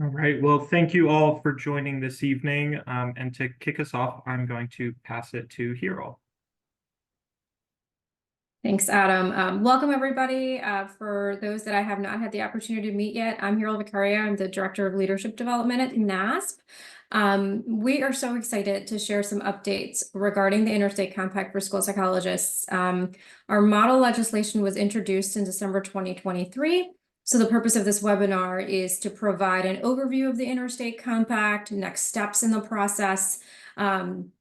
All right. Well, thank you all for joining this evening. And to kick us off, I'm going to pass it to Hero. Thanks, Adam. Welcome, everybody. For those that I have not had the opportunity to meet yet, I'm Hero Vicaria. I'm the Director of Leadership Development at NASP. We are so excited to share some updates regarding the Interstate Compact for School Psychologists. Our model legislation was introduced in December 2023. So the purpose of this webinar is to provide an overview of the Interstate Compact, next steps in the process, and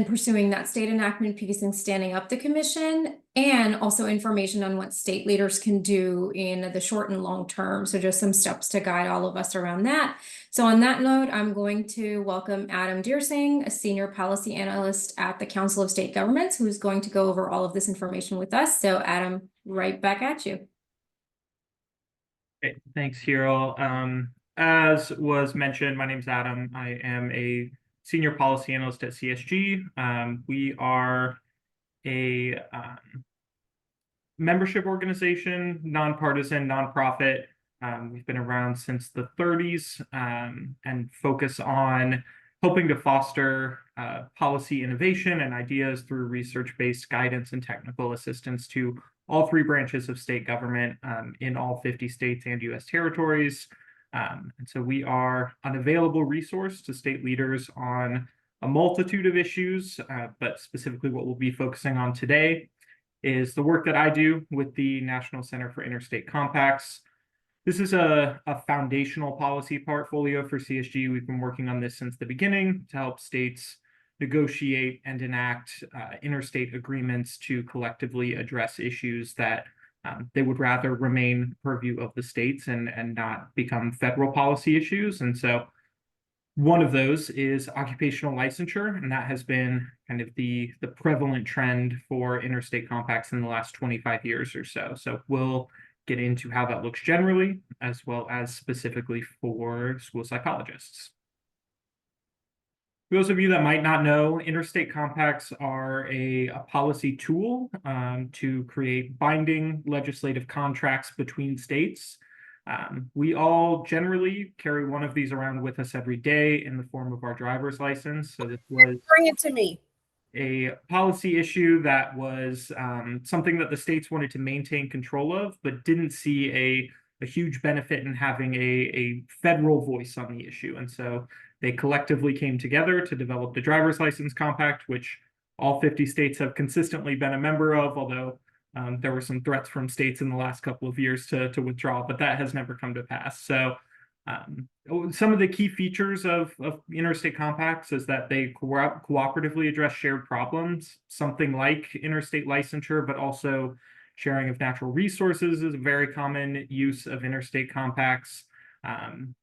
pursuing that state enactment piece and standing up the commission, and also information on what state leaders can do in the short and long term. So just some steps to guide all of us around that. So on that note, I'm going to welcome Adam Deersing, a senior policy analyst at the Council of State Governments, who's going to go over all of this information with us. So Adam, right back at you. Okay, thanks, Hero. As was mentioned, my name's Adam. I am a senior policy analyst at CSG. We are a membership organization, nonpartisan, nonprofit. We've been around since the 30s and focus on helping to foster policy innovation and ideas through research-based guidance and technical assistance to all three branches of state government in all 50 states and U.S. territories. And so we are an available resource to state leaders on a multitude of issues, but specifically what we'll be focusing on today is the work that I do with the National Center for Interstate Compacts. This is a foundational policy portfolio for CSG. We've been working on this since the beginning to help states negotiate and enact interstate agreements to collectively address issues that they would rather remain purview of the states and not become federal policy issues. And so one of those is occupational licensure, and that has been kind of the prevalent trend for interstate compacts in the last 25 years or so. So we'll get into how that looks generally, as well as specifically for school psychologists. For those of you that might not know, interstate compacts are a policy tool to create binding legislative contracts between states. We all generally carry one of these around with us every day in the form of our driver's license. So this was Bring it to me. A policy issue that was something that the states wanted to maintain control of, but didn't see a huge benefit in having a federal voice on the issue. And so they collectively came together to develop the driver's license compact, which all 50 states have consistently been a member of, although there were some threats from states in the last couple of years to withdraw, but that has never come to pass. So some of the key features of interstate compacts is that they cooperatively address shared problems, something like interstate licensure, but also sharing of natural resources is a very common use of interstate compacts.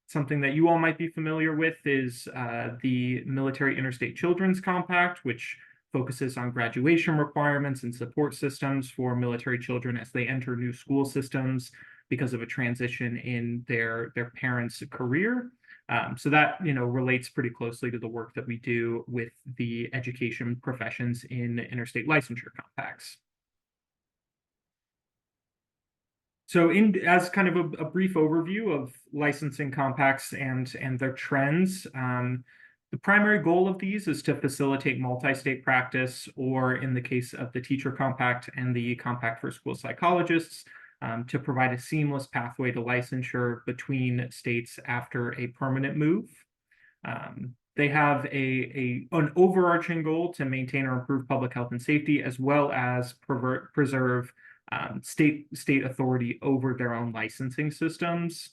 Something that you all might be familiar with is the Military Interstate Children's Compact, which focuses on graduation requirements and support systems for military children as they enter new school systems because of a transition in their parents' career. So that relates pretty closely to the work that we do with the education professions in interstate licensure compacts. So as kind of a brief overview of licensing compacts and their trends, the primary goal of these is to facilitate multi-state practice, or in the case of the teacher compact and the compact for school psychologists, to provide a seamless pathway to licensure between states after a permanent move. They have an overarching goal to maintain or improve public health and safety, as well as preserve state authority over their own licensing systems.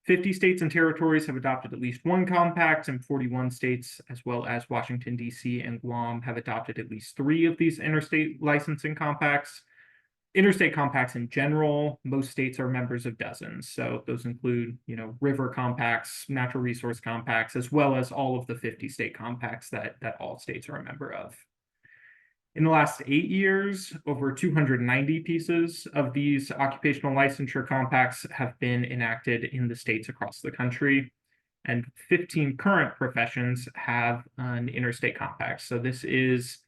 50 states and territories have adopted at least one compact, and 41 states, as well as Washington, D.C. and Guam, have adopted at least 3 of these interstate licensing compacts. Interstate compacts in general, most states are members of dozens. So those include, river compacts, natural resource compacts, as well as all of the 50 state compacts that all states are a member of. In the last 8 years, over 290 pieces of these occupational licensure compacts have been enacted in the states across the country, and 15 current professions have an interstate compact. So this is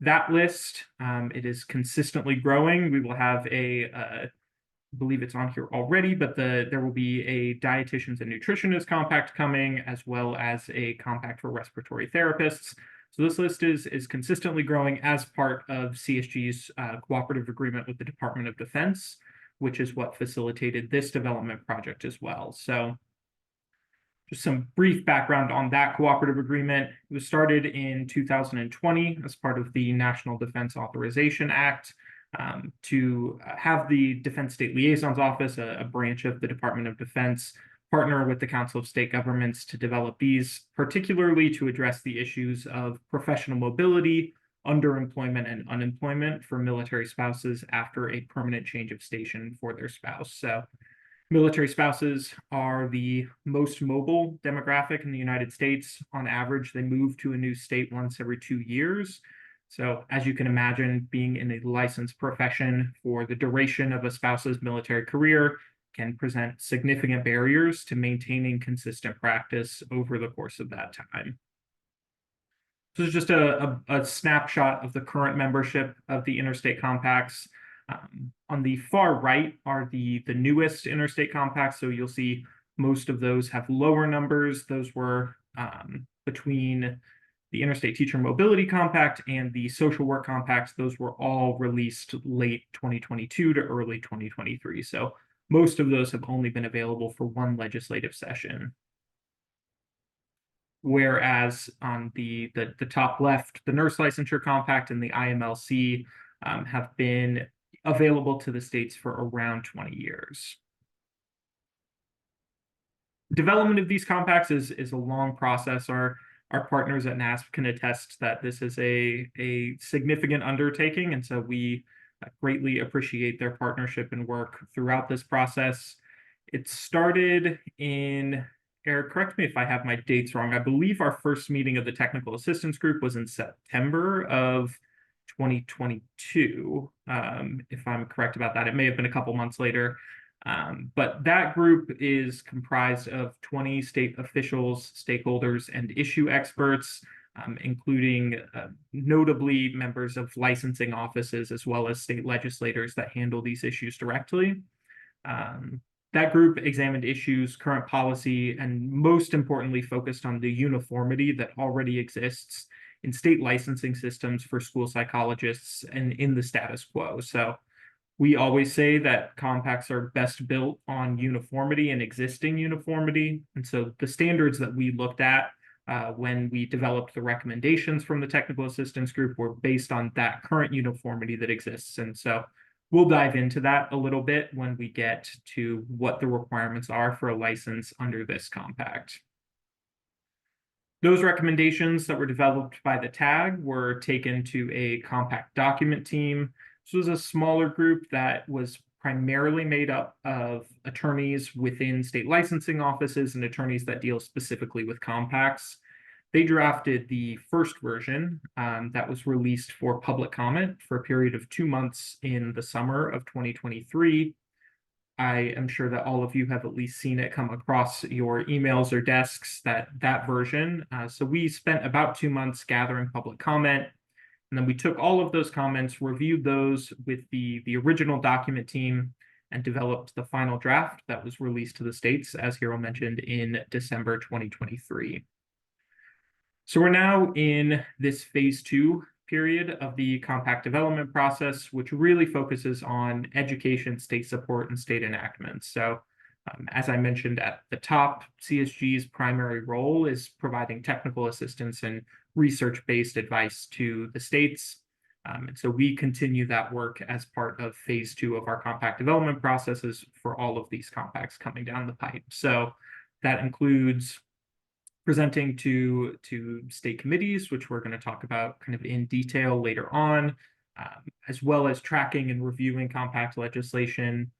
that list. It is consistently growing. We will have a believe it's on here already, but there will be a dietitians and nutritionists compact coming, as well as a compact for respiratory therapists. So this list is consistently growing as part of CSG's cooperative agreement with the Department of Defense, which is what facilitated this development project as well. So just some brief background on that cooperative agreement. It was started in 2020 as part of the National Defense Authorization Act to have the Defense State Liaison's Office, a branch of the Department of Defense, partner with the Council of State Governments to develop these, particularly to address the issues of professional mobility, underemployment, and unemployment for military spouses after a permanent change of station for their spouse. So military spouses are the most mobile demographic in the United States. On average, they move to a new state once every 2 years. So as you can imagine, being in a licensed profession for the duration of a spouse's military career can present significant barriers to maintaining consistent practice over the course of that time. So this is just a snapshot of the current membership of the interstate compacts. On the far right are the newest interstate compacts. So you'll see most of those have lower numbers. Those were between the Interstate Teacher Mobility Compact and the Social Work Compacts. Those were all released late 2022 to early 2023. So most of those have only been available for one legislative session. Whereas on the top left, the Nurse Licensure Compact and the IMLC have been available to the states for around 20 years. Development of these compacts is a long process. Our partners at NASP can attest that this is a significant undertaking, and so we greatly appreciate their partnership and work throughout this process. It started in, Eric, correct me if I have my dates wrong. I believe our first meeting of the technical assistance group was in September of 2022, if I'm correct about that. It may have been a couple months later. But that group is comprised of 20 state officials, stakeholders, and issue experts, including notably members of licensing offices, as well as state legislators that handle these issues directly. That group examined issues, current policy, and most importantly, focused on the uniformity that already exists in state licensing systems for school psychologists and in the status quo. So we always say that compacts are best built on uniformity and existing uniformity. And so the standards that we looked at when we developed the recommendations from the technical assistance group were based on that current uniformity that exists. And so we'll dive into that a little bit when we get to what the requirements are for a license under this compact. Those recommendations that were developed by the TAG were taken to a compact document team. This was a smaller group that was primarily made up of attorneys within state licensing offices and attorneys that deal specifically with compacts. They drafted the first version that was released for public comment for a period of 2 months in the summer of 2023. I am sure that all of you have at least seen it come across your emails or desks, that version. So we spent about 2 months gathering public comment, and then we took all of those comments, reviewed those with the original document team, and developed the final draft that was released to the states, as Hiro mentioned, in December 2023. So we're now in this phase 2 period of the compact development process, which really focuses on education, state support, and state enactments. So as I mentioned at the top, CSG's primary role is providing technical assistance and research-based advice to the states. And so we continue that work as part of phase 2 of our compact development processes for all of these compacts coming down the pipe. So that includes presenting to state committees, which we're going to talk about kind of in detail later on, as well as tracking and reviewing compact legislation.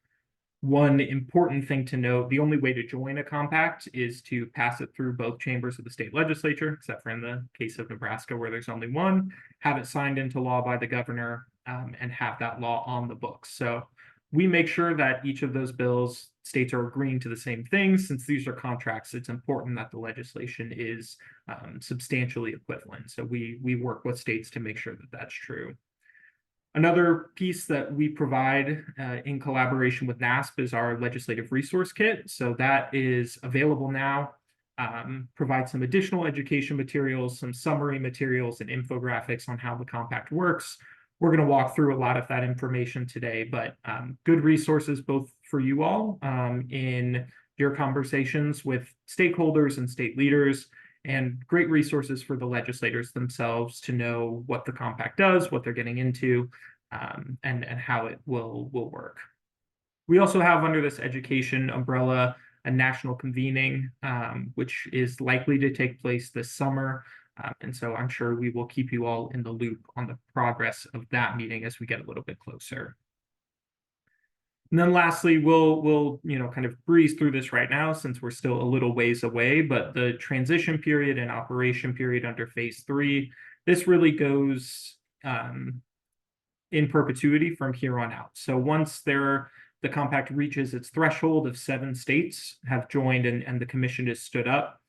One important thing to note, the only way to join a compact is to pass it through both chambers of the state legislature, except for in the case of Nebraska, where there's only one, have it signed into law by the governor, and have that law on the books. So we make sure that each of those bills, states are agreeing to the same things. Since these are contracts, it's important that the legislation is substantially equivalent. So we work with states to make sure that that's true. Another piece that we provide in collaboration with NASP is our legislative resource kit. So that is available now. Provide some additional education materials, some summary materials and infographics on how the compact works. We're going to walk through a lot of that information today, but good resources both for you all in your conversations with stakeholders and state leaders, and great resources for the legislators themselves to know what the compact does, what they're getting into, and how it will work. We also have under this education umbrella a national convening, which is likely to take place this summer. And so I'm sure we will keep you all in the loop on the progress of that meeting as we get a little bit closer. And then lastly, we'll kind of breeze through this right now since we're still a little ways away, but the transition period and operation period under phase 3, this really goes in perpetuity from here on out. So once the compact reaches its threshold of 7 states have joined and the commission is stood up,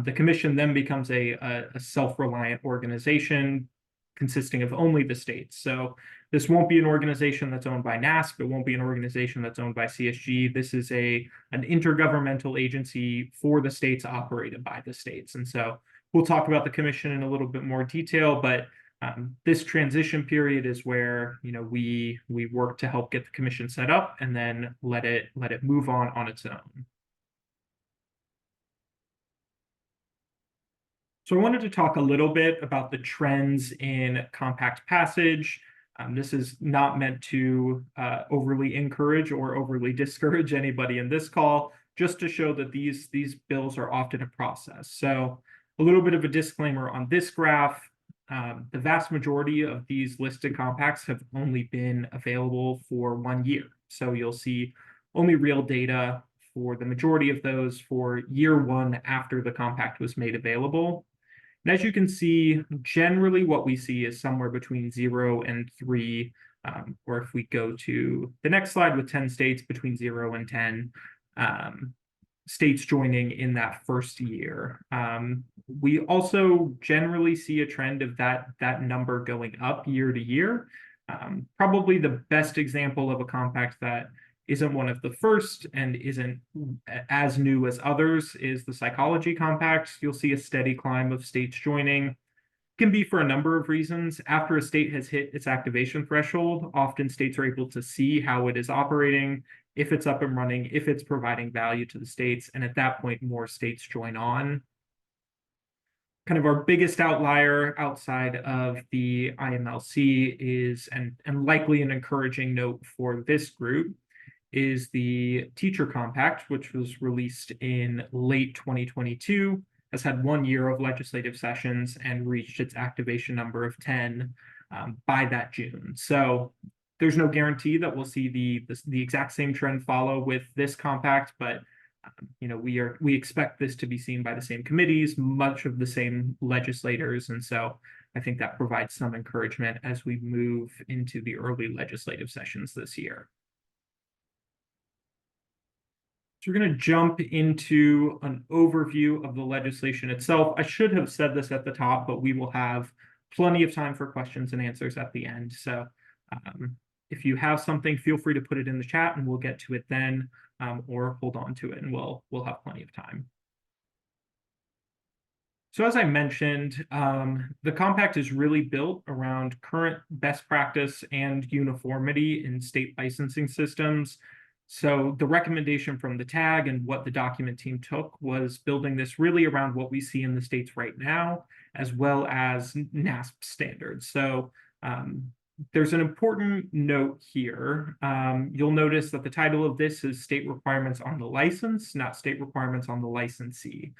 the commission then becomes a self-reliant organization consisting of only the states. So this won't be an organization that's owned by NASP. It won't be an organization that's owned by CSG. This is an intergovernmental agency for the states, operated by the states. And so we'll talk about the commission in a little bit more detail, but this transition period is where we work to help get the commission set up and then let it move on its own. So I wanted to talk a little bit about the trends in compact passage. This is not meant to overly encourage or overly discourage anybody in this call, just to show that these bills are often a process. So a little bit of a disclaimer on this graph. The vast majority of these listed compacts have only been available for 1 year. So you'll see only real data for the majority of those for year 1 after the compact was made available. And as you can see, generally what we see is somewhere between 0 and 3, or if we go to the next slide with 10 states, between 0 and 10 states joining in that first year. We also generally see a trend of that number going up year to year. Probably the best example of a compact that isn't one of the first and isn't as new as others is the Psychology Compact. You'll see a steady climb of states joining. It can be for a number of reasons. After a state has hit its activation threshold, often states are able to see how it is operating, if it's up and running, if it's providing value to the states, and at that point, more states join on. Kind of our biggest outlier outside of the IMLC is, and likely an encouraging note for this group, is the Teacher Compact, which was released in late 2022, has had 1 year of legislative sessions and reached its activation number of 10 by that June. So there's no guarantee that we'll see the exact same trend follow with this compact, but we expect this to be seen by the same committees, much of the same legislators, and so I think that provides some encouragement as we move into the early legislative sessions this year. So we're going to jump into an overview of the legislation itself. I should have said this at the top, but we will have plenty of time for questions and answers at the end. So if you have something, feel free to put it in the chat and we'll get to it then, or hold on to it and we'll have plenty of time. So as I mentioned, the compact is really built around current best practice and uniformity in state licensing systems. So the recommendation from the TAG and what the document team took was building this really around what we see in the states right now, as well as NASP standards. So there's an important note here. You'll notice that the title of this is State Requirements on the License, not State Requirements on the Licensee.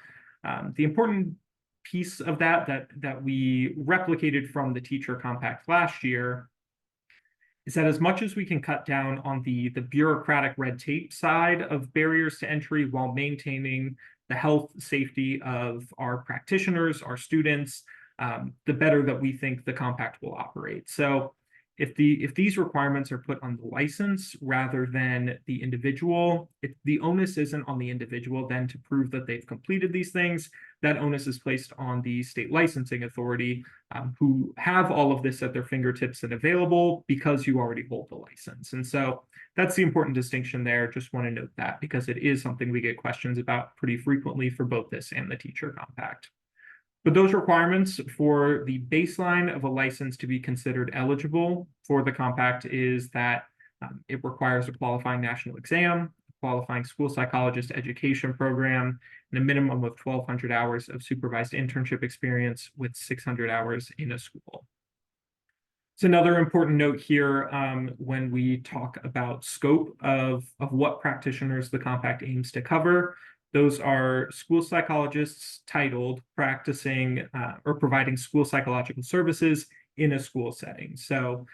The important piece of that we replicated from the Teacher Compact last year is that as much as we can cut down on the bureaucratic red tape side of barriers to entry while maintaining the health, safety of our practitioners, our students, the better that we think the compact will operate. So if these requirements are put on the license rather than the individual, if the onus isn't on the individual then to prove that they've completed these things. That onus is placed on the state licensing authority, who have all of this at their fingertips and available because you already hold the license. And so that's the important distinction there. Just want to note that because it is something we get questions about pretty frequently for both this and the teacher compact. But those requirements for the baseline of a license to be considered eligible for the compact is that it requires a qualifying national exam, a qualifying school psychologist education program, and a minimum of 1,200 hours of supervised internship experience with 600 hours in a school. It's another important note here when we talk about scope of what practitioners the compact aims to cover. Those are school psychologists titled practicing or providing school psychological services in a school setting. So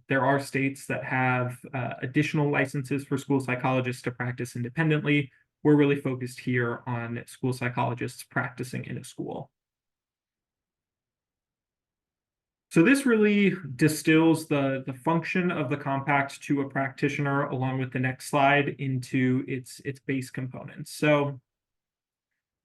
there are states that have additional licenses for school psychologists to practice independently. We're really focused here on school psychologists practicing in a school. So this really distills the function of the compact to a practitioner, along with the next slide, into its base components. So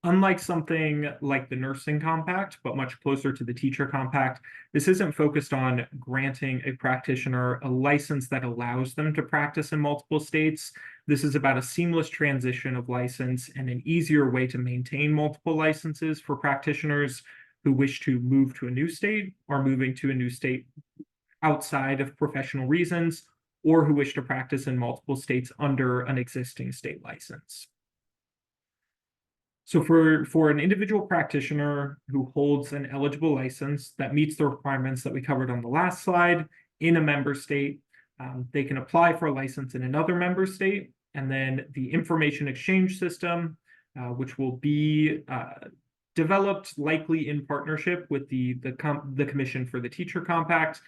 unlike something like the nursing compact, but much closer to the teacher compact, this isn't focused on granting a practitioner a license that allows them to practice in multiple states. This is about a seamless transition of license and an easier way to maintain multiple licenses for practitioners who wish to move to a new state or moving to a new state outside of professional reasons, or who wish to practice in multiple states under an existing state license. So for an individual practitioner who holds an eligible license that meets the requirements that we covered on the last slide in a member state, they can apply for a license in another member state, and then the information exchange system, which will be developed likely in partnership with the Commission for the Teacher Compact,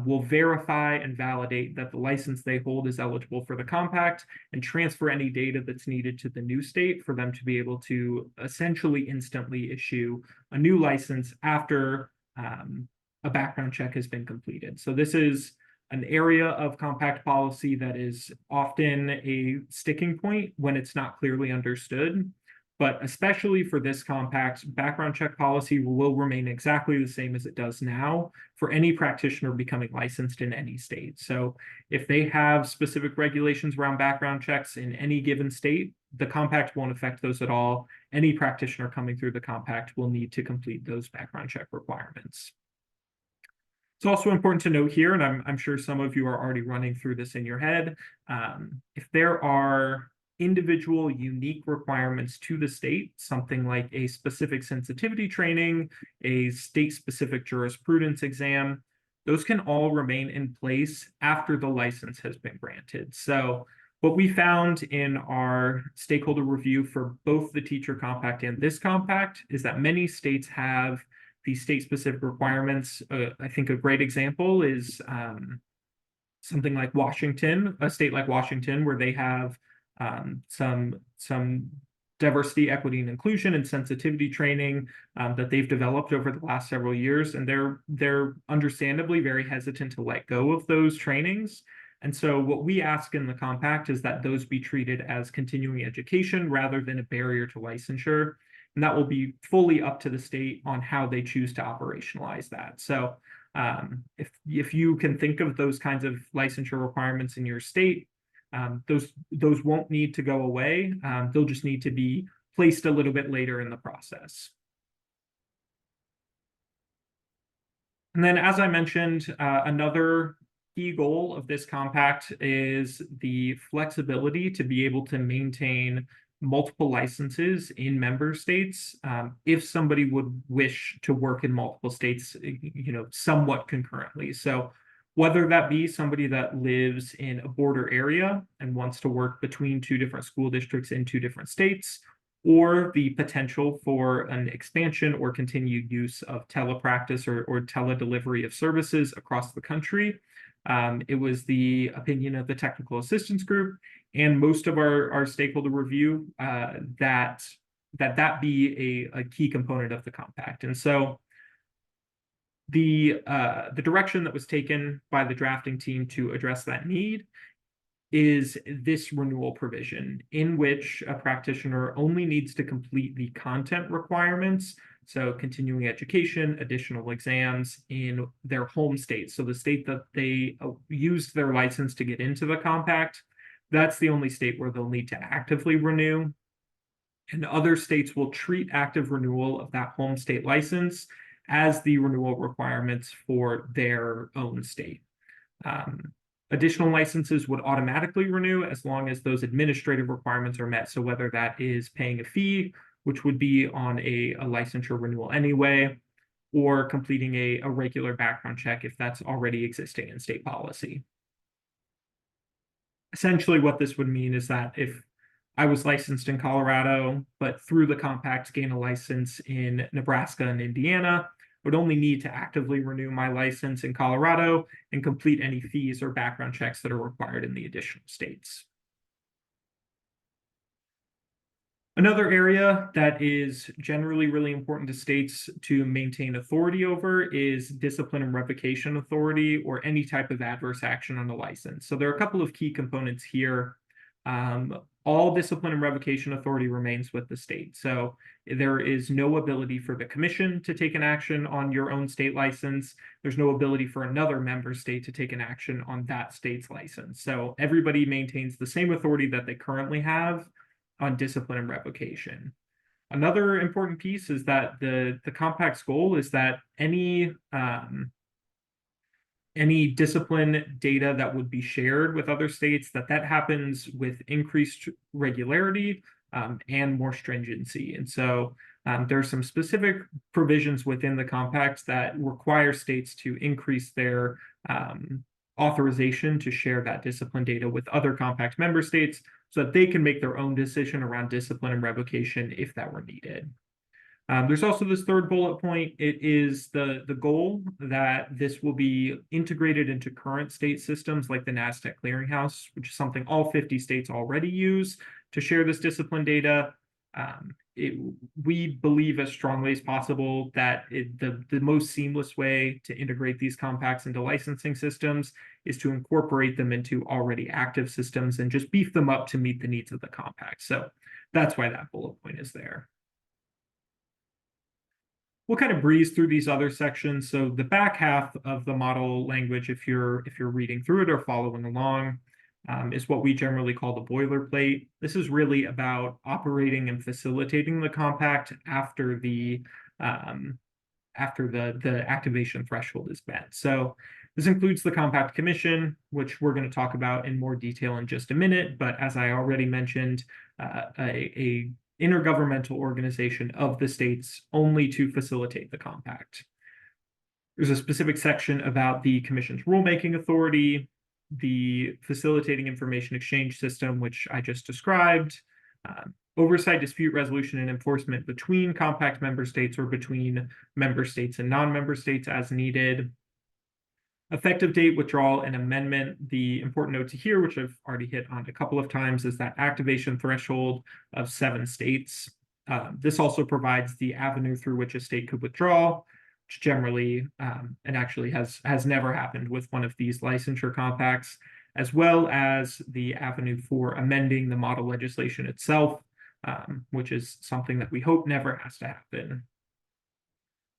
will verify and validate that the license they hold is eligible for the compact and transfer any data that's needed to the new state for them to be able to essentially instantly issue a new license after a background check has been completed. So this is an area of compact policy that is often a sticking point when it's not clearly understood. But especially for this compact, background check policy will remain exactly the same as it does now for any practitioner becoming licensed in any state. So if they have specific regulations around background checks in any given state, the compact won't affect those at all. Any practitioner coming through the compact will need to complete those background check requirements. It's also important to note here, and I'm sure some of you are already running through this in your head, if there are individual unique requirements to the state, something like a specific sensitivity training, a state-specific jurisprudence exam, those can all remain in place after the license has been granted. So what we found in our stakeholder review for both the teacher compact and this compact is that many states have these state-specific requirements. I think a great example is something like Washington, a state like Washington, where they have some diversity, equity, and inclusion and sensitivity training that they've developed over the last several years, and they're understandably very hesitant to let go of those trainings. And so what we ask in the compact is that those be treated as continuing education rather than a barrier to licensure, and that will be fully up to the state on how they choose to operationalize that. So if you can think of those kinds of licensure requirements in your state, those won't need to go away. They'll just need to be placed a little bit later in the process. And then, as I mentioned, another key goal of this compact is the flexibility to be able to maintain multiple licenses in member states if somebody would wish to work in multiple states, somewhat concurrently. So whether that be somebody that lives in a border area and wants to work between two different school districts in two different states, or the potential for an expansion or continued use of telepractice or teledelivery of services across the country. It was the opinion of the technical assistance group and most of our stakeholder review that be a key component of the compact. And so The direction that was taken by the drafting team to address that need is this renewal provision, in which a practitioner only needs to complete the content requirements, so continuing education, additional exams in their home state. So the state that they used their license to get into the compact, that's the only state where they'll need to actively renew. And other states will treat active renewal of that home state license as the renewal requirements for their own state. Additional licenses would automatically renew as long as those administrative requirements are met. So whether that is paying a fee, which would be on a licensure renewal anyway, or completing a regular background check if that's already existing in state policy. Essentially, what this would mean is that if I was licensed in Colorado, but through the compact gain a license in Nebraska and Indiana, would only need to actively renew my license in Colorado and complete any fees or background checks that are required in the additional states. Another area that is generally really important to states to maintain authority over is discipline and revocation authority, or any type of adverse action on a license. So there are a couple of key components here. All discipline and revocation authority remains with the state. So there is no ability for the commission to take an action on your own state license. There's no ability for another member state to take an action on that state's license. So everybody maintains the same authority that they currently have on discipline and revocation. Another important piece is that the compact's goal is that any discipline data that would be shared with other states, that happens with increased regularity and more stringency. And so there's some specific provisions within the compact that require states to increase their authorization to share that discipline data with other compact member states so that they can make their own decision around discipline and revocation if that were needed. There's also this third bullet point. It is the goal that this will be integrated into current state systems like the NASDAQ clearinghouse, which is something all 50 states already use to share this discipline data. We believe as strongly as possible that the most seamless way to integrate these compacts into licensing systems is to incorporate them into already active systems and just beef them up to meet the needs of the compact. So that's why that bullet point is there. We'll kind of breeze through these other sections. So the back half of the model language, if you're reading through it or following along, is what we generally call the boilerplate. This is really about operating and facilitating the compact after the activation threshold is met. So this includes the Compact Commission, which we're going to talk about in more detail in just a minute. But as I already mentioned, a intergovernmental organization of the states only to facilitate the compact. There's a specific section about the Commission's rulemaking authority, the facilitating information exchange system, which I just described, oversight, dispute resolution, and enforcement between compact member states or between member states and non-member states as needed. Effective date, withdrawal, and amendment. The important note to here, which I've already hit on a couple of times, is that activation threshold of 7 states. This also provides the avenue through which a state could withdraw, which generally, and actually has never happened with one of these licensure compacts, as well as the avenue for amending the model legislation itself, which is something that we hope never has to happen.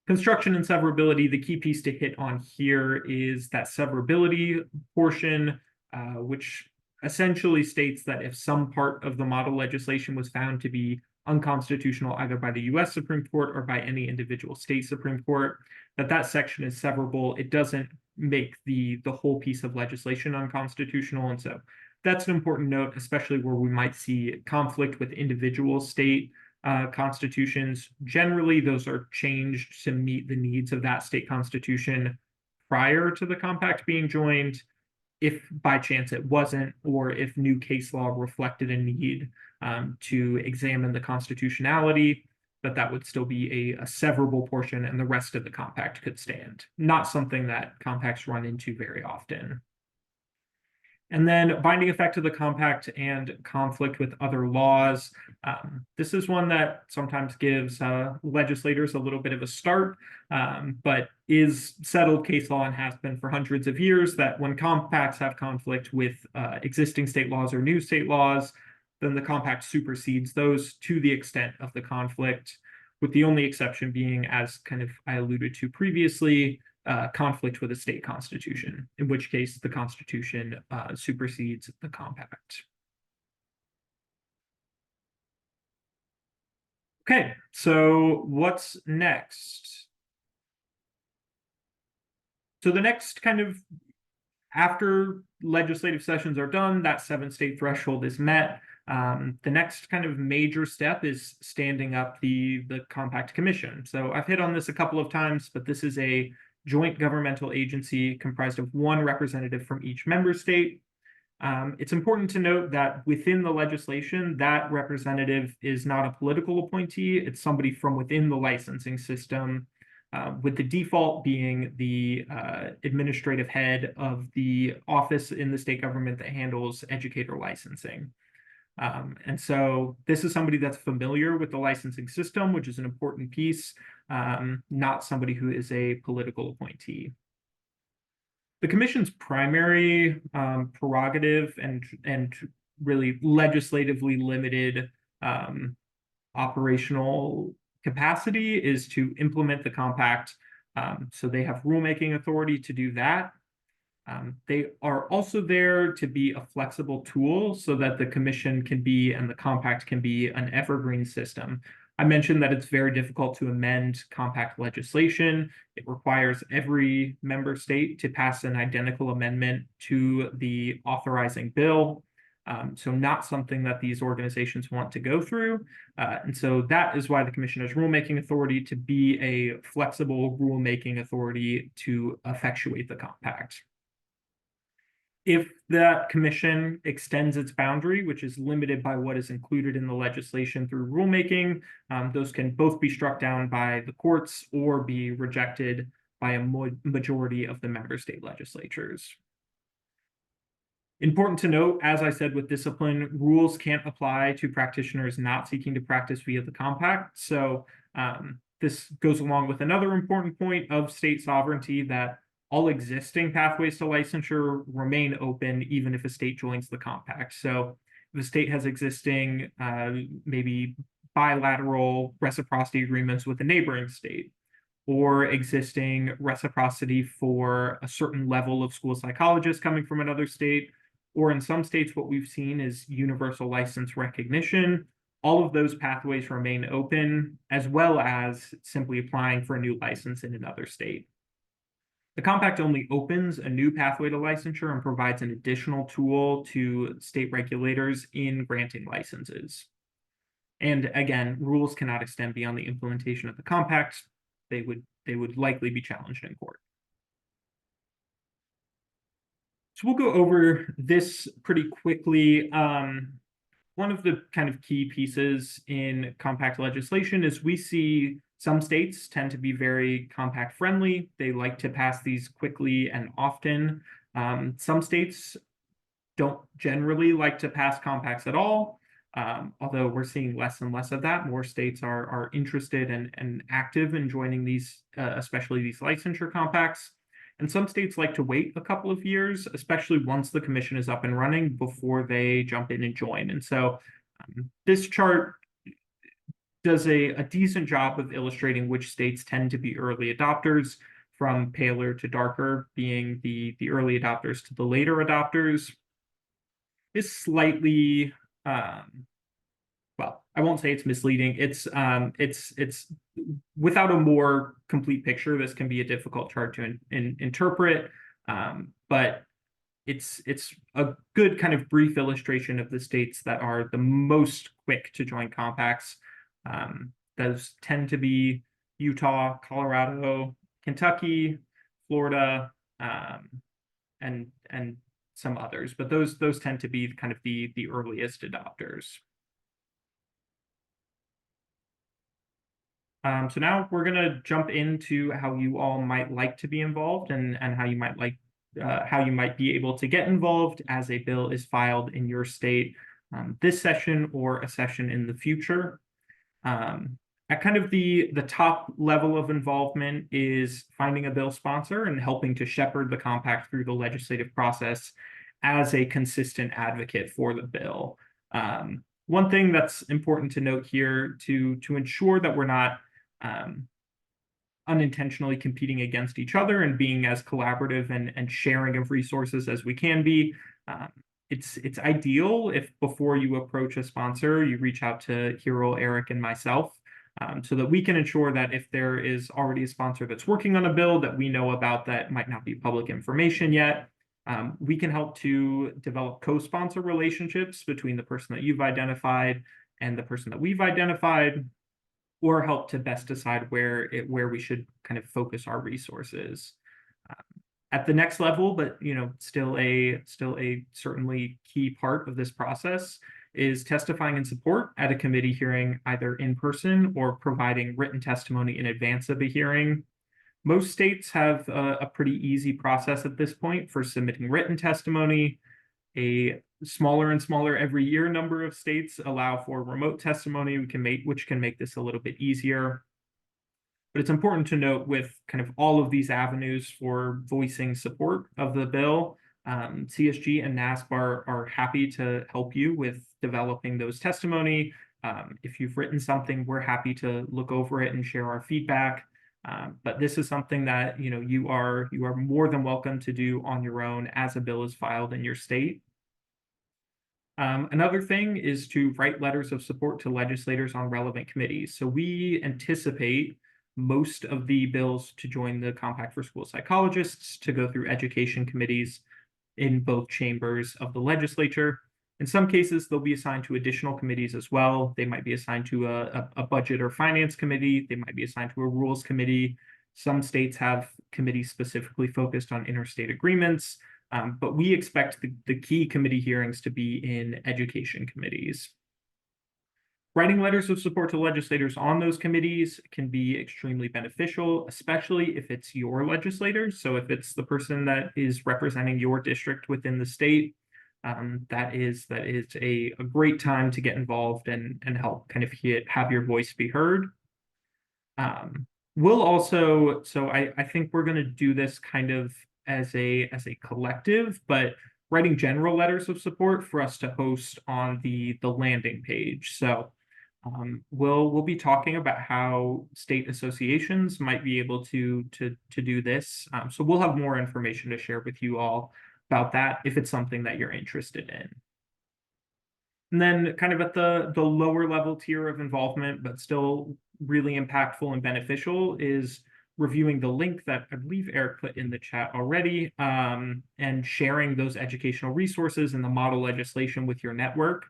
Construction and severability, the key piece to hit on here is that severability portion, which essentially states that if some part of the model legislation was found to be unconstitutional either by the US Supreme Court or by any individual state Supreme Court, that section is severable. It doesn't make the whole piece of legislation unconstitutional. And so that's an important note, especially where we might see conflict with individual state constitutions. Generally, those are changed to meet the needs of that state constitution prior to the compact being joined. If by chance it wasn't, or if new case law reflected a need to examine the constitutionality, that would still be a severable portion and the rest of the compact could stand. Not something that compacts run into very often. And then binding effect of the compact and conflict with other laws. This is one that sometimes gives legislators a little bit of a start, but is settled case law and has been for hundreds of years that when compacts have conflict with existing state laws or new state laws, then the compact supersedes those to the extent of the conflict, with the only exception being, as kind of I alluded to previously, conflict with a state constitution, in which case the constitution supersedes the compact. Okay, so what's next? So the next kind of, after legislative sessions are done, that 7-state threshold is met. The next kind of major step is standing up the Compact Commission. So I've hit on this a couple of times, but this is a joint governmental agency comprised of one representative from each member state. It's important to note that within the legislation, that representative is not a political appointee. It's somebody from within the licensing system, with the default being the administrative head of the office in the state government that handles educator licensing. And so this is somebody that's familiar with the licensing system, which is an important piece, not somebody who is a political appointee. The commission's primary prerogative and really legislatively limited operational capacity is to implement the compact. So they have rulemaking authority to do that. They are also there to be a flexible tool so that the commission can be, and the compact can be, an evergreen system. I mentioned that it's very difficult to amend compact legislation. It requires every member state to pass an identical amendment to the authorizing bill. So not something that these organizations want to go through. And so that is why the commission has rulemaking authority, to be a flexible rulemaking authority to effectuate the compact. If that commission extends its boundary, which is limited by what is included in the legislation through rulemaking, those can both be struck down by the courts or be rejected by a majority of the member state legislatures. Important to note, as I said with discipline, rules can't apply to practitioners not seeking to practice via the compact. So this goes along with another important point of state sovereignty, that all existing pathways to licensure remain open even if a state joins the compact. So if the state has existing maybe bilateral reciprocity agreements with a neighboring state, or existing reciprocity for a certain level of school psychologists coming from another state, or in some states what we've seen is universal license recognition, all of those pathways remain open, as well as simply applying for a new license in another state. The compact only opens a new pathway to licensure and provides an additional tool to state regulators in granting licenses. And again, rules cannot extend beyond the implementation of the compact. They would likely be challenged in court. So we'll go over this pretty quickly. One of the kind of key pieces in compact legislation is we see some states tend to be very compact friendly. They like to pass these quickly and often. Some states don't generally like to pass compacts at all, although we're seeing less and less of that. More states are interested and active in joining these, especially these licensure compacts. And some states like to wait a couple of years, especially once the commission is up and running, before they jump in and join. And so this chart does a decent job of illustrating which states tend to be early adopters, from paler to darker being the early adopters to the later adopters. Is slightly, well, I won't say it's misleading. It's without a more complete picture, this can be a difficult chart to interpret, but it's a good kind of brief illustration of the states that are the most quick to join compacts. Those tend to be Utah, Colorado, Kentucky, Florida, and some others, but those tend to be kind of the earliest adopters. So now we're going to jump into how you all might like to be involved and how you might like how you might be able to get involved as a bill is filed in your state this session or a session in the future. At kind of the top level of involvement is finding a bill sponsor and helping to shepherd the compact through the legislative process as a consistent advocate for the bill. One thing that's important to note here to ensure that we're not unintentionally competing against each other and being as collaborative and sharing of resources as we can be. It's ideal if before you approach a sponsor, you reach out to Hero, Eric, and myself so that we can ensure that if there is already a sponsor that's working on a bill that we know about that might not be public information yet, we can help to develop co-sponsor relationships between the person that you've identified and the person that we've identified, or help to best decide where we should kind of focus our resources. At the next level, but still a certainly key part of this process is testifying in support at a committee hearing, either in person or providing written testimony in advance of a hearing. Most states have a pretty easy process at this point for submitting written testimony. A smaller and smaller every year number of states allow for remote testimony, which can make this a little bit easier. But it's important to note with kind of all of these avenues for voicing support of the bill, CSG and NASP are happy to help you with developing those testimony. If you've written something, we're happy to look over it and share our feedback. But this is something that you are more than welcome to do on your own as a bill is filed in your state. Another thing is to write letters of support to legislators on relevant committees. So we anticipate most of the bills to join the Compact for School Psychologists to go through education committees in both chambers of the legislature. In some cases, they'll be assigned to additional committees as well. They might be assigned to a budget or finance committee. They might be assigned to a rules committee. Some states have committees specifically focused on interstate agreements, but we expect the key committee hearings to be in education committees. Writing letters of support to legislators on those committees can be extremely beneficial, especially if it's your legislators. So if it's the person that is representing your district within the state, that is a great time to get involved and help kind of have your voice be heard. We'll also, so I think we're going to do this kind of as a collective, but writing general letters of support for us to host on the landing page. So we'll be talking about how state associations might be able to do this. So we'll have more information to share with you all about that if it's something that you're interested in. And then kind of at the lower level tier of involvement, but still really impactful and beneficial, is reviewing the link that I believe Eric put in the chat already, and sharing those educational resources and the model legislation with your network.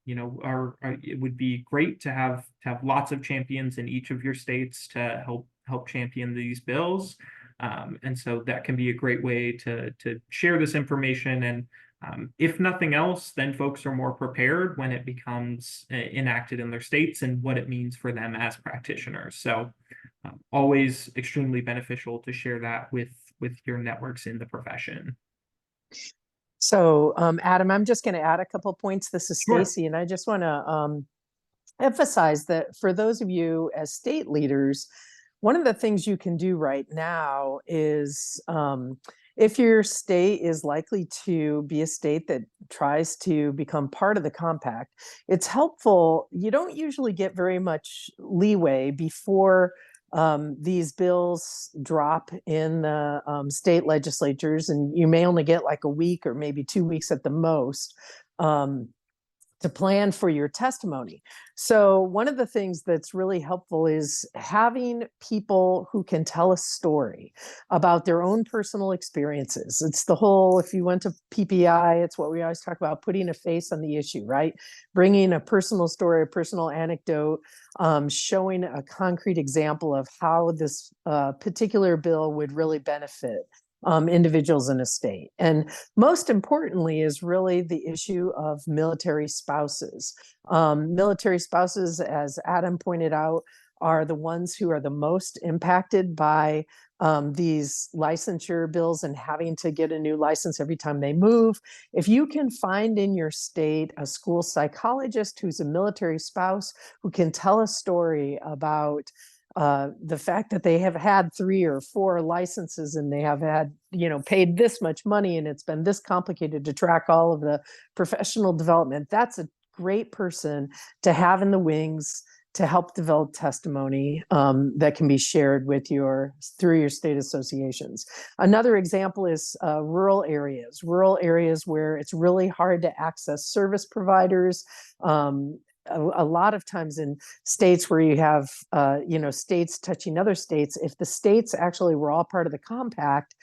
It would be great to have lots of champions in each of your states to help champion these bills. And so that can be a great way to share this information. And if nothing else, then folks are more prepared when it becomes enacted in their states and what it means for them as practitioners. So always extremely beneficial to share that with your networks in the profession. So, Adam, I'm just going to add a couple points. This is Sure. Stacy, and I just want to emphasize that for those of you as state leaders, one of the things you can do right now is if your state is likely to be a state that tries to become part of the compact, it's helpful. You don't usually get very much leeway before these bills drop in the state legislatures, and you may only get like a week or maybe 2 weeks at the most to plan for your testimony. So one of the things that's really helpful is having people who can tell a story about their own personal experiences. It's the whole, if you went to PPI, it's what we always talk about, putting a face on the issue, right? Bringing a personal story, a personal anecdote, showing a concrete example of how this particular bill would really benefit individuals in a state. And most importantly is really the issue of military spouses. Military spouses, as Adam pointed out, are the ones who are the most impacted by these licensure bills and having to get a new license every time they move. If you can find in your state a school psychologist who's a military spouse who can tell a story about the fact that they have had 3 or 4 licenses and they have had, paid this much money and it's been this complicated to track all of the professional development, that's a great person to have in the wings to help develop testimony that can be shared with through your state associations. Another example is rural areas where it's really hard to access service providers. A lot of times in states where you have, states touching other states, if the states actually were all part of the compact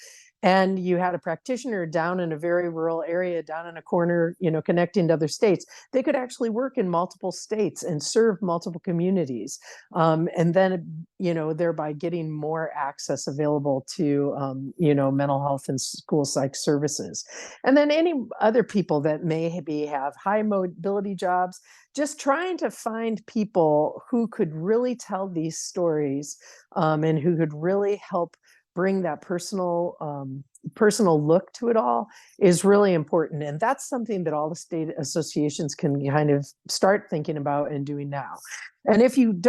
and you had a practitioner down in a very rural area, down in a corner, connecting to other states, they could actually work in multiple states and serve multiple communities. And then, thereby getting more access available to, mental health and school psych services. And then any other people that maybe have high mobility jobs, just trying to find people who could really tell these stories and who could really help bring that personal look to it all is really important. And that's something that all the state associations can kind of start thinking about and doing now. And if you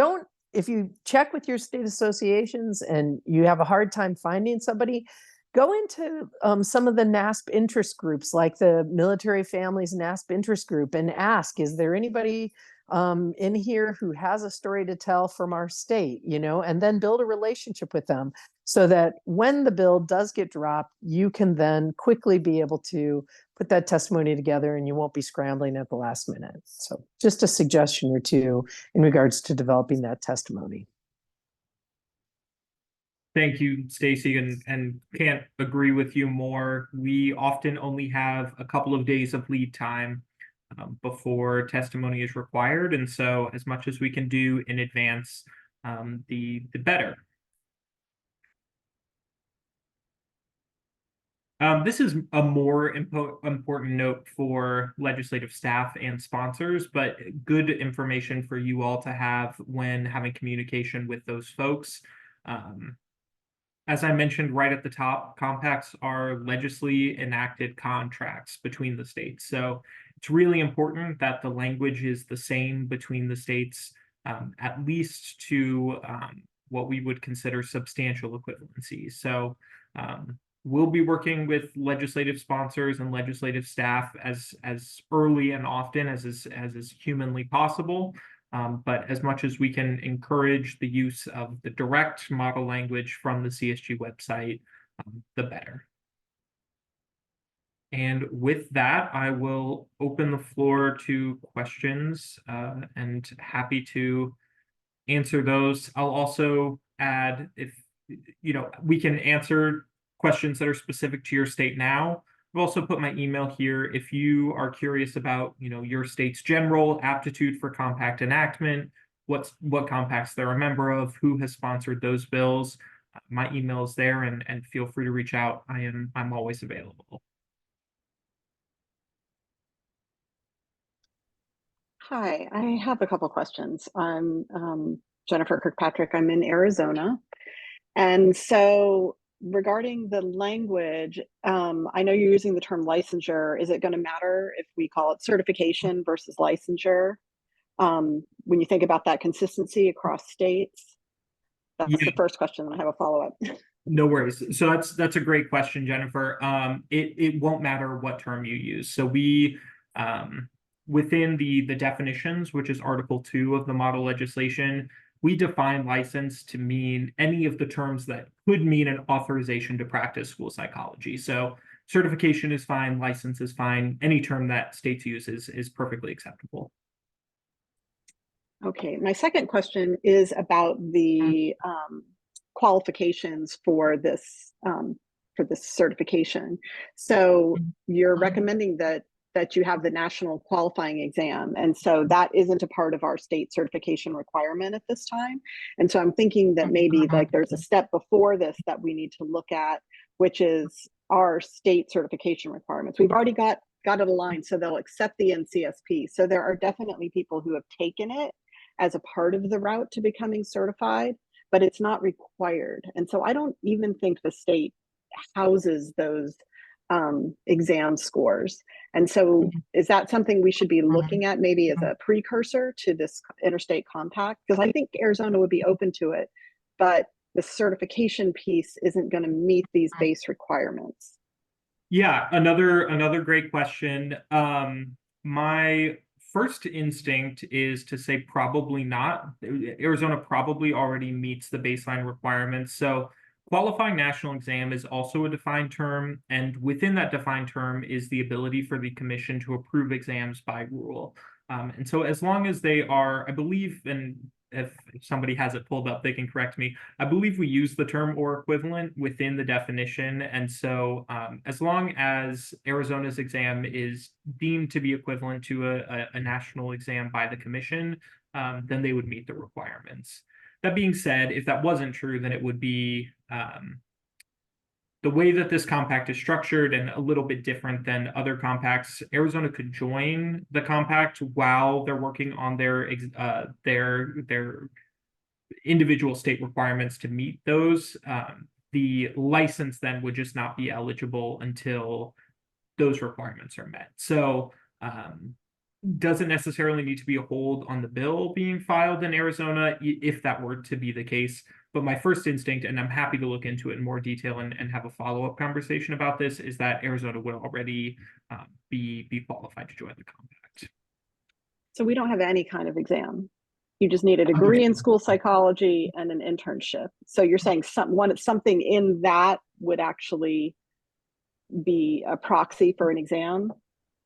check with your state associations and you have a hard time finding somebody, go into some of the NASP interest groups, like the Military Families NASP interest group, and ask, is there anybody in here who has a story to tell from our state, and then build a relationship with them so that when the bill does get dropped, you can then quickly be able to put that testimony together and you won't be scrambling at the last minute. So just a suggestion or two in regards to developing that testimony. Thank you, Stacy, and can't agree with you more. We often only have a couple of days of lead time before testimony is required, and so as much as we can do in advance, the better. This is a more important note for legislative staff and sponsors, but good information for you all to have when having communication with those folks. As I mentioned right at the top, compacts are legislatively enacted contracts between the states. So it's really important that the language is the same between the states, at least to what we would consider substantial equivalency. So we'll be working with legislative sponsors and legislative staff as early and often as is humanly possible. But as much as we can encourage the use of the direct model language from the CSG website, the better. And with that, I will open the floor to questions and happy to answer those. I'll also add, if we can answer questions that are specific to your state now. I've also put my email here. If you are curious about, your state's general aptitude for compact enactment, what compacts they're a member of, who has sponsored those bills, my email is there, and feel free to reach out. I'm always available. Hi, I have a couple questions. I'm Jennifer Kirkpatrick. I'm in Arizona, and so regarding the language, I know you're using the term licensure. Is it going to matter if we call it certification versus licensure? When you think about that consistency across states, that's the first question. And I have a follow-up. No worries. So that's a great question, Jennifer. It won't matter what term you use. So we within the definitions, which is Article 2 of the model legislation, we define license to mean any of the terms that could mean an authorization to practice school psychology. So certification is fine, license is fine. Any term that states use is perfectly acceptable. Okay, my second question is about the qualifications for this certification. So you're recommending that you have the national qualifying exam, and so that isn't a part of our state certification requirement at this time. And so I'm thinking that maybe like there's a step before this that we need to look at, which is our state certification requirements. We've already got it aligned, so they'll accept the NCSP. So there are definitely people who have taken it as a part of the route to becoming certified, but it's not required. And so I don't even think the state houses those exam scores. And so is that something we should be looking at maybe as a precursor to this interstate compact? Because I think Arizona would be open to it, but the certification piece isn't going to meet these base requirements. Yeah, another great question. My first instinct is to say probably not. Arizona probably already meets the baseline requirements. So qualifying national exam is also a defined term, and within that defined term is the ability for the commission to approve exams by rule. And so as long as they are, I believe, and if somebody has it pulled up, they can correct me. I believe we use the term or equivalent within the definition. And so as long as Arizona's exam is deemed to be equivalent to a national exam by the commission, then they would meet the requirements. That being said, if that wasn't true, then it would be the way that this compact is structured and a little bit different than other compacts. Arizona could join the compact while they're working on their individual state requirements to meet those. The license then would just not be eligible until those requirements are met. So doesn't necessarily need to be a hold on the bill being filed in Arizona if that were to be the case. But my first instinct, and I'm happy to look into it in more detail and have a follow-up conversation about this, is that Arizona would already be qualified to join the compact. So we don't have any kind of exam. You just need a degree in school psychology and an internship. So you're saying something in that would actually be a proxy for an exam?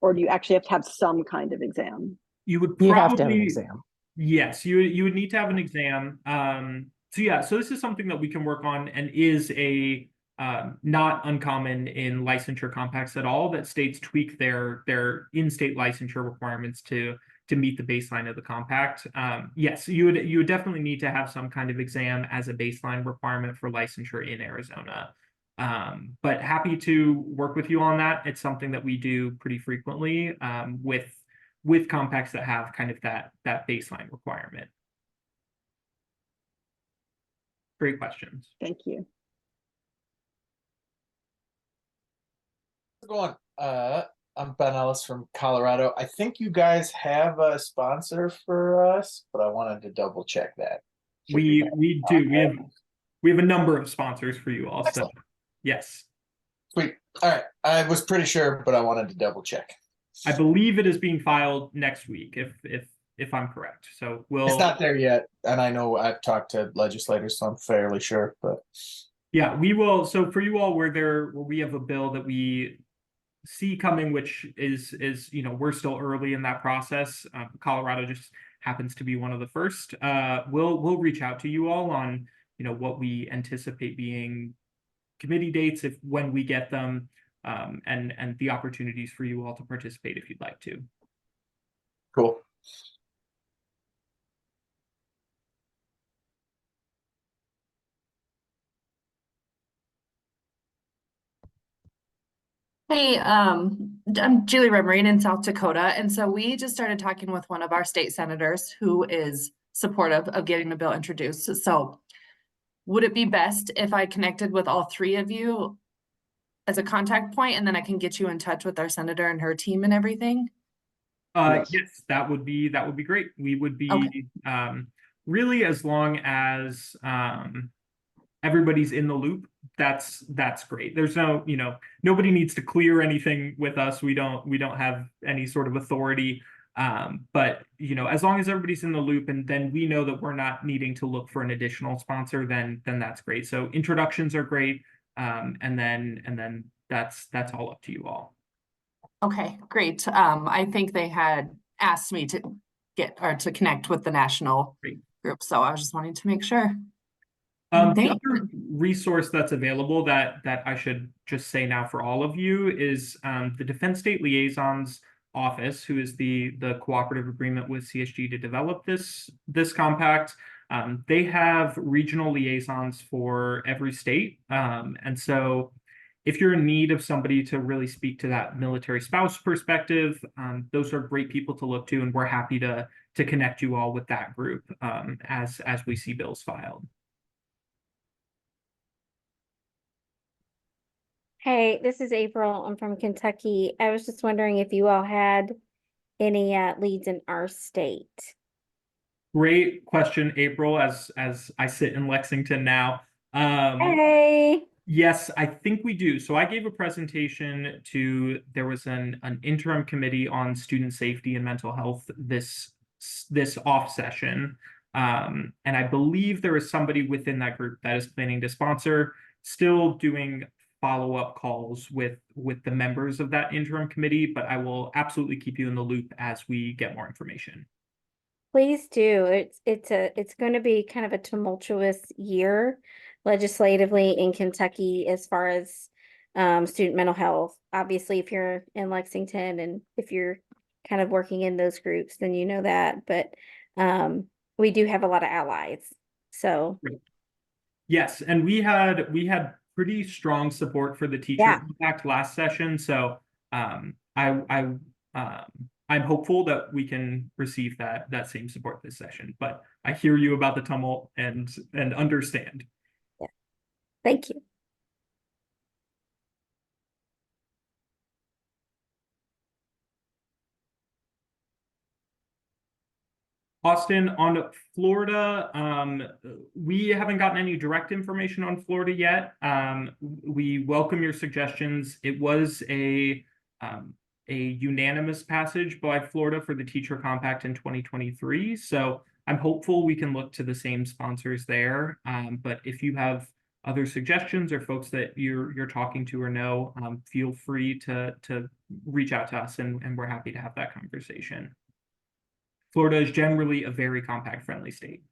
Or do you actually have to have some kind of exam? You would probably have to have an exam. Yes, you would need to have an exam. So yeah, so this is something that we can work on and is a not uncommon in licensure compacts at all, that states tweak their in-state licensure requirements to meet the baseline of the compact. Yes, you would definitely need to have some kind of exam as a baseline requirement for licensure in Arizona. But happy to work with you on that. It's something that we do pretty frequently with compacts that have kind of that baseline requirement. Great questions. Thank you. How's it going? I'm Ben Ellis from Colorado. I think you guys have a sponsor for us, but I wanted to double check that. We do. We have a number of sponsors for you all. So yes. Sweet. All right. I was pretty sure, but I wanted to double check. I believe it is being filed next week, if I'm correct. So It's not there yet, and I know I've talked to legislators, so I'm fairly sure. But yeah, we will. So for you all, where we have a bill that we see coming, which is we're still early in that process. Colorado just happens to be one of the first. We'll reach out to you all on what we anticipate being committee dates when we get them, and the opportunities for you all to participate if you'd like to. cool. Hey, I'm Julie Remarine in South Dakota. And so we just started talking with one of our state senators who is supportive of getting the bill introduced. So would it be best if I connected with all three of you as a contact point, and then I can get you in touch with our senator and her team and everything? Yes, that would be great. We would be really, as long as everybody's in the loop, that's great. There's no, nobody needs to clear anything with us. We don't have any sort of authority. But as long as everybody's in the loop, and then we know that we're not needing to look for an additional sponsor, then that's great. So introductions are great. And then that's all up to you all. Okay, great. I think they had asked me to to connect with the national group. So I was just wanting to make sure. The other resource that's available that I should just say now for all of you is the Defense State Liaison's office, who is the cooperative agreement with CSG to develop this compact. They have regional liaisons for every state, and so if you're in need of somebody to really speak to that military spouse perspective, those are great people to look to, and we're happy to to connect you all with that group as we see bills filed. Hey, this is April. I'm from Kentucky. I was just wondering if you all had any leads in our state. Great question, April, as I sit in Lexington now. Hey. Yes, I think we do. So I gave a presentation there was an interim committee on student safety and mental health this off session. And I believe there is somebody within that group that is planning to sponsor, still doing follow-up calls with the members of that interim committee, but I will absolutely keep you in the loop as we get more information. Please do. It's going to be kind of a tumultuous year legislatively in Kentucky as far as student mental health. Obviously, if you're in Lexington and if you're kind of working in those groups, then you know that. But we do have a lot of allies. So yes, and we had pretty strong support for the teacher impact last session. So I'm hopeful that we can receive that same support this session, but I hear you about the tumult and understand. Yeah. Thank you. Austin, on Florida, we haven't gotten any direct information on Florida yet. We welcome your suggestions. It was a unanimous passage by Florida for the teacher compact in 2023. So I'm hopeful we can look to the same sponsors there. But if you have other suggestions or folks that you're talking to or know, feel free to reach out to us, and we're happy to have that conversation. Florida is generally a very compact friendly state.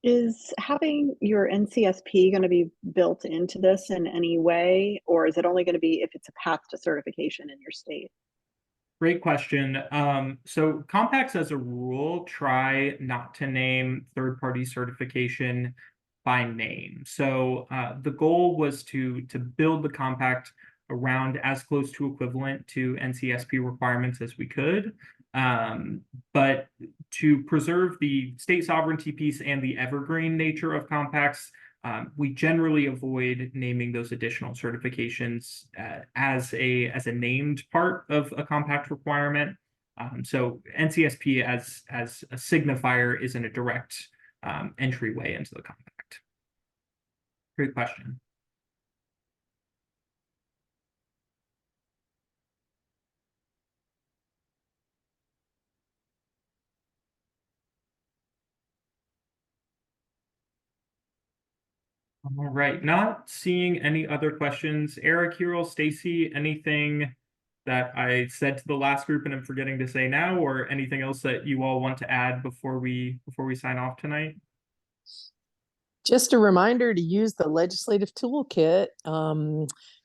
Is having your NCSP going to be built into this in any way, or is it only going to be if it's a path to certification in your state? Great question. So compacts as a rule try not to name third-party certification by name. So the goal was to build the compact around as close to equivalent to NCSP requirements as we could. But to preserve the state sovereignty piece and the evergreen nature of compacts, we generally avoid naming those additional certifications as a named part of a compact requirement. So NCSP as a signifier isn't a direct entryway into the compact. Great question. All right, not seeing any other questions. Eric, Hero, Stacy, anything that I said to the last group and I'm forgetting to say now, or anything else that you all want to add before we sign off tonight? Just a reminder to use the legislative toolkit,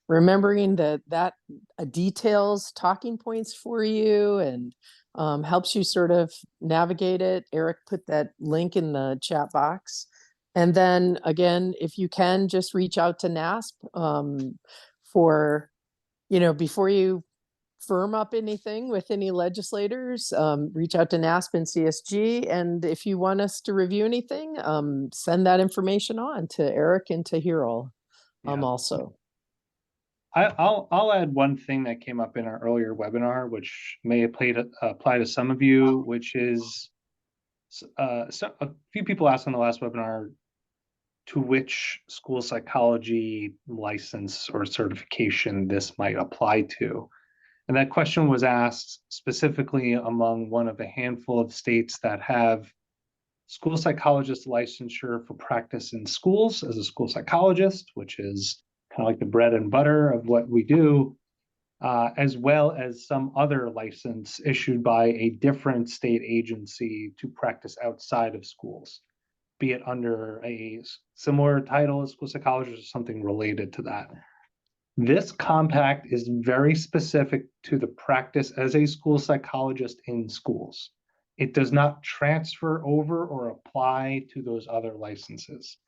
remembering that details talking points for you and helps you sort of navigate it. Eric put that link in the chat box. And then again, if you can, just reach out to NASP for, before you firm up anything with any legislators, reach out to NASP and CSG. And if you want us to review anything, send that information on to Eric and to Hero also. I'll add one thing that came up in our earlier webinar, which may apply to some of you, which is a few people asked on the last webinar to which school psychology license or certification this might apply to. And that question was asked specifically among one of a handful of states that have school psychologist licensure for practice in schools as a school psychologist, which is kind of like the bread and butter of what we do, as well as some other license issued by a different state agency to practice outside of schools, be it under a similar title as school psychologist or something related to that. This compact is very specific to the practice as a school psychologist in schools. It does not transfer over or apply to those other licenses.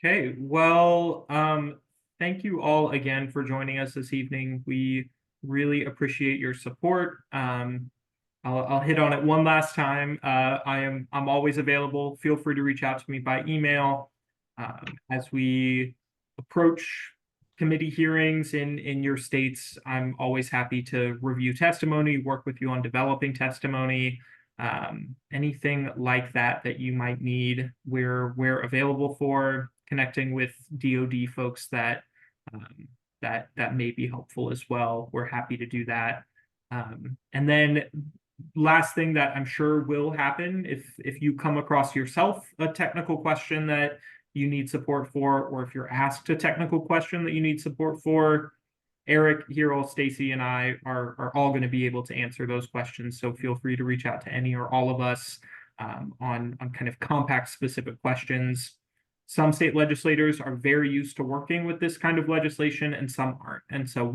Okay, well, thank you all again for joining us this evening. We really appreciate your support. I'll hit on it one last time. I'm always available. Feel free to reach out to me by email. As we approach committee hearings in your states, I'm always happy to review testimony, work with you on developing testimony. Anything like that that you might need, we're available for. Connecting with DoD folks that that may be helpful as well. We're happy to do that. And then last thing that I'm sure will happen, if you come across yourself a technical question that you need support for, or if you're asked a technical question that you need support for, Eric, Hero, Stacy, and I are all going to be able to answer those questions. So feel free to reach out to any or all of us on kind of compact specific questions. Some state legislators are very used to working with this kind of legislation, and some aren't. And so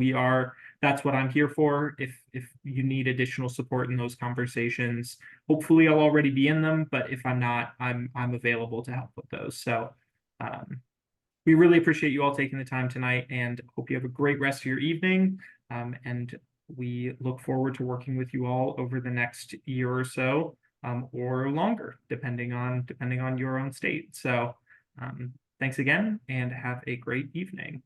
that's what I'm here for. If you need additional support in those conversations, hopefully I'll already be in them, but if I'm not, I'm available to help with those. So we really appreciate you all taking the time tonight, and hope you have a great rest of your evening. And we look forward to working with you all over the next year or so, or longer, depending on your own state. So thanks again, and have a great evening.